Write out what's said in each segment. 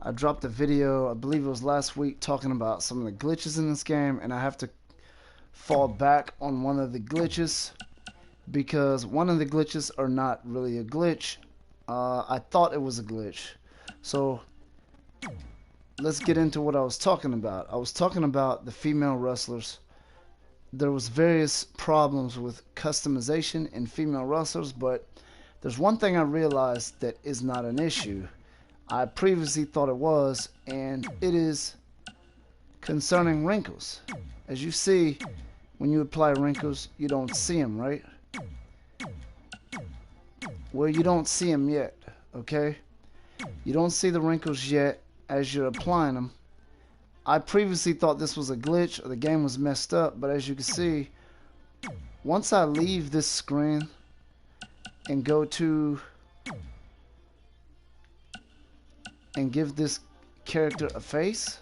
I dropped a video, I believe it was last week, talking about some of the glitches in this game, and I have to fall back on one of the glitches because one of the glitches are not really a glitch. I thought it was a glitch. So let's get into what I was talking about. I was talking about the female wrestlers. There was various problems with customization in female wrestlers, but there's one thing I realized that is not an issue. I previously thought it was, and it is concerning wrinkles. As you see, when you apply wrinkles, you don't see them, right? Well, you don't see them yet, okay? You don't see the wrinkles yet as you're applying them. I previously thought this was a glitch or the game was messed up, but as you can see, once I leave this screen and go to and give this character a face,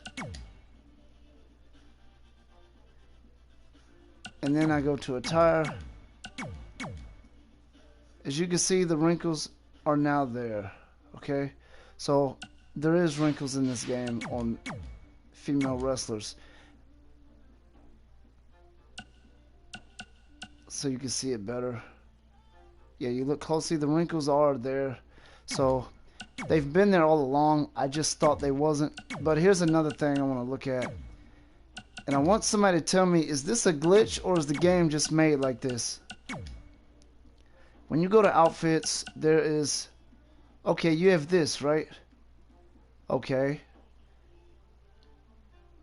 and then I go to attire, as you can see, the wrinkles are now there. Okay, so there is wrinkles in this game on female wrestlers, so you can see it better. Yeah, you look closely, the wrinkles are there, so they've been there all along. I just thought they wasn't. But here's another thing I want to look at, and I want somebody to tell me, is this a glitch or is the game just made like this? When you go to outfits, there is, okay, you have this, right? Okay,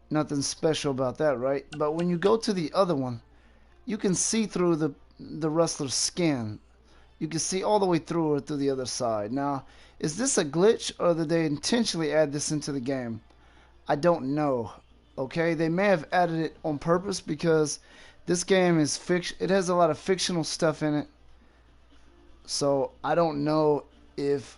nothing special about that, right? But when you go to the other one, you can see through the wrestler's skin. You can see all the way through or through the other side. Now, is this a glitch or did they intentionally add this into the game? I don't know. Okay, they may have added it on purpose because this game is fiction. It has a lot of fictional stuff in it. So I don't know if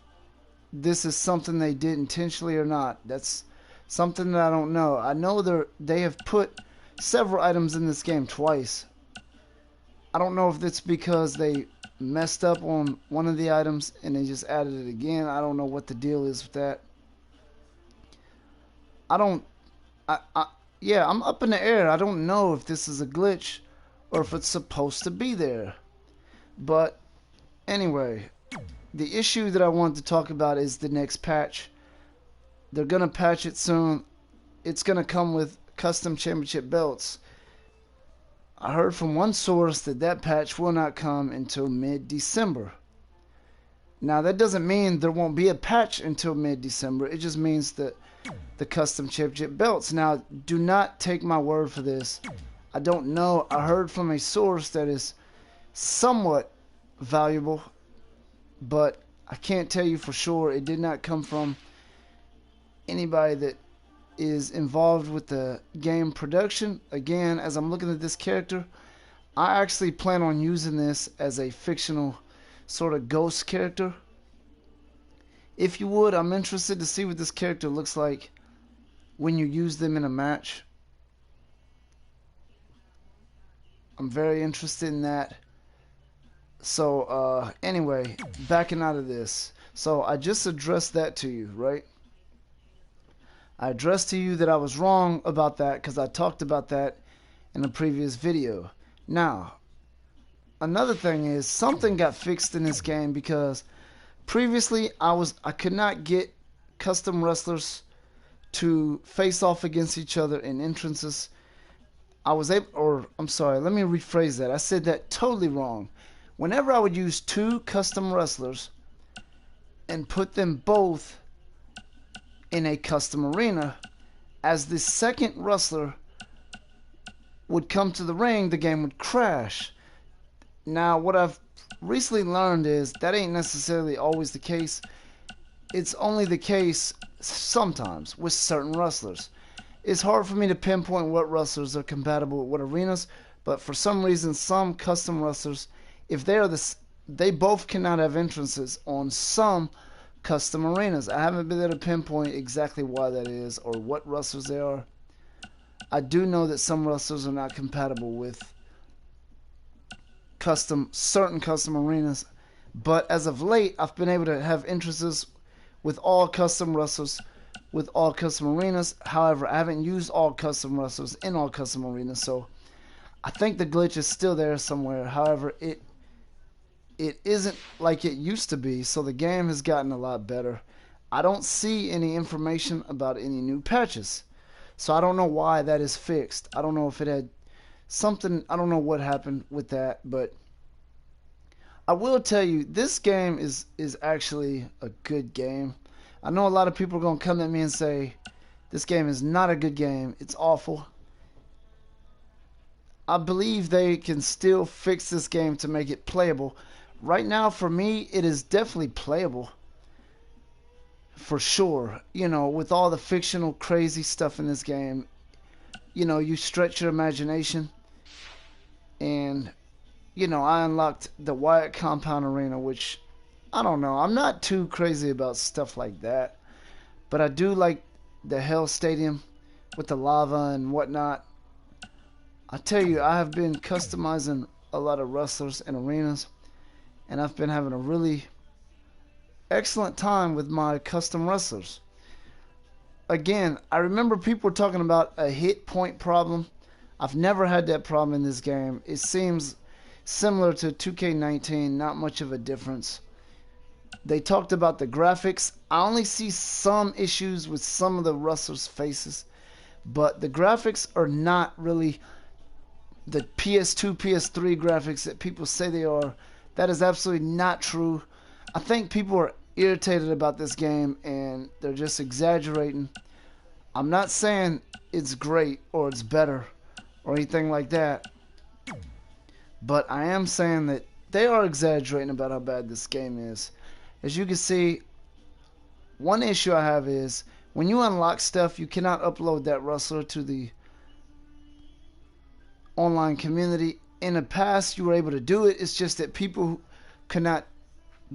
this is something they did intentionally or not. That's something that I don't know. I know they have put several items in this game twice. I don't know if it's because they messed up on one of the items and they just added it again. I don't know what the deal is with that. Yeah, I'm up in the air. I don't know if this is a glitch or if it's supposed to be there. But anyway, the issue that I wanted to talk about is the next patch. They're going to patch it soon. It's going to come with custom championship belts. I heard from one source that that patch will not come until mid-December. Now, that doesn't mean there won't be a patch until mid-December. It just means that the custom championship belts. Now, do not take my word for this. I don't know. I heard from a source that is somewhat valuable, but I can't tell you for sure. It did not come from anybody that is involved with the game production. Again, as I'm looking at this character, I actually plan on using this as a fictional sort of ghost character. If you would, I'm interested to see what this character looks like when you use them in a match. I'm very interested in that. So anyway, backing out of this, so I just addressed that to you, right? I addressed to you that I was wrong about that because I talked about that in a previous video. Now, another thing is something got fixed in this game because previously I could not get custom wrestlers to face off against each other in entrances. I'm sorry, let me rephrase that. I said that totally wrong. Whenever I would use two custom wrestlers and put them both in a custom arena, as the second wrestler would come to the ring, the game would crash. Now, what I've recently learned is that ain't necessarily always the case. It's only the case sometimes with certain wrestlers. It's hard for me to pinpoint what wrestlers are compatible with what arenas, but for some reason, some custom wrestlers, if they both cannot have entrances on some custom arenas. I haven't been able to pinpoint exactly why that is or what wrestlers they are. I do know that some wrestlers are not compatible with certain custom arenas, but as of late I've been able to have entrances with all custom wrestlers with all custom arenas. However, I haven't used all custom wrestlers in all custom arenas, so I think the glitch is still there somewhere. However, it isn't like it used to be, so the game has gotten a lot better. I don't see any information about any new patches, so I don't know why that is fixed. I don't know if it had something, I don't know what happened with that, but I will tell you, this game is actually a good game. I know a lot of people are going to come at me and say, this game is not a good game, it's awful. I believe they can still fix this game to make it playable. Right now, for me, it is definitely playable. For sure. You know, with all the fictional, crazy stuff in this game, you know, you stretch your imagination. And, you know, I unlocked the Wyatt Compound Arena, which, I don't know. I'm not too crazy about stuff like that. But I do like the Hell Stadium with the lava and whatnot. I tell you, I have been customizing a lot of wrestlers and arenas, and I've been having a really excellent time with my custom wrestlers. Again, I remember people were talking about a hit point problem. I've never had that problem in this game. It seems similar to 2K19, not much of a difference. They talked about the graphics. I only see some issues with some of the wrestlers' faces, but the graphics are not really the PS2, PS3 graphics that people say they are. That is absolutely not true. I think people are irritated about this game and they're just exaggerating. I'm not saying it's great or it's better or anything like that, but I am saying that they are exaggerating about how bad this game is. As you can see, one issue I have is when you unlock stuff, you cannot upload that wrestler to the online community. In the past, you were able to do it. It's just that people could not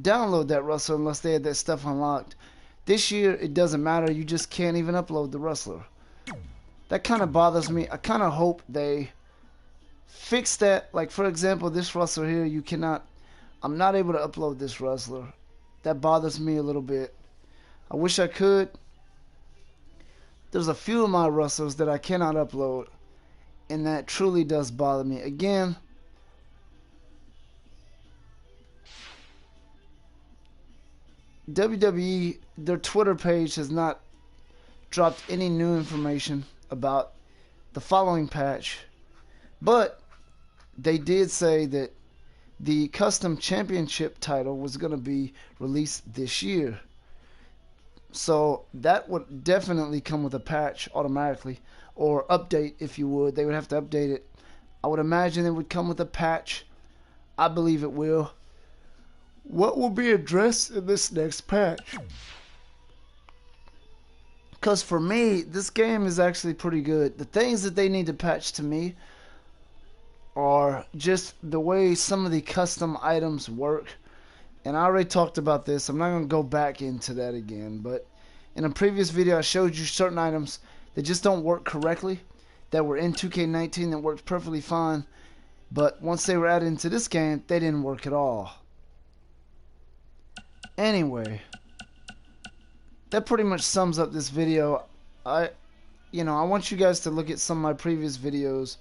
download that wrestler unless they had that stuff unlocked. This year, it doesn't matter. You just can't even upload the wrestler. That kind of bothers me. I kind of hope they fix that. Like, for example, this wrestler here, you cannot... I'm not able to upload this wrestler. That bothers me a little bit. I wish I could. There's a few of my wrestlers that I cannot upload, and that truly does bother me. Again, WWE, their Twitter page has not dropped any new information about the following patch, but they did say that the custom championship title was going to be released this year. So that would definitely come with a patch automatically, or update if you would. They would have to update it. I would imagine it would come with a patch. I believe it will. What will be addressed in this next patch? Because for me, this game is actually pretty good. The things that they need to patch to me are just the way some of the custom items work. And I already talked about this. I'm not going to go back into that again. But in a previous video, I showed you certain items that just don't work correctly, that were in 2K19 that worked perfectly fine. But once they were added into this game, they didn't work at all. Anyway, that pretty much sums up this video. I want you guys to look at some of my previous videos,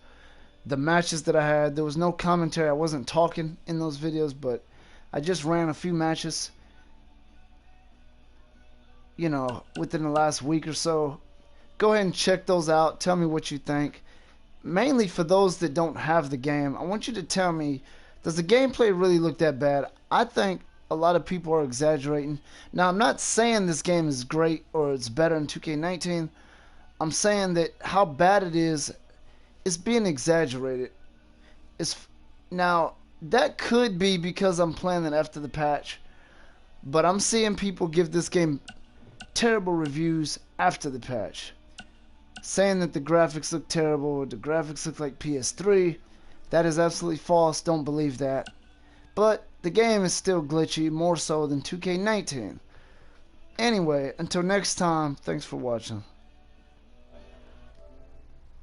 the matches that I had. There was no commentary. I wasn't talking in those videos, but I just ran a few matches, within the last week or so. Go ahead and check those out. Tell me what you think. Mainly for those that don't have the game, I want you to tell me, does the gameplay really look that bad? I think a lot of people are exaggerating. Now, I'm not saying this game is great or it's better than 2K19. I'm saying that how bad it is being exaggerated. Now, that could be because I'm playing it after the patch, but I'm seeing people give this game terrible reviews after the patch, saying that the graphics look terrible, the graphics look like PS3. That is absolutely false. Don't believe that. But the game is still glitchy, more so than 2K19. Anyway, until next time, thanks for watching.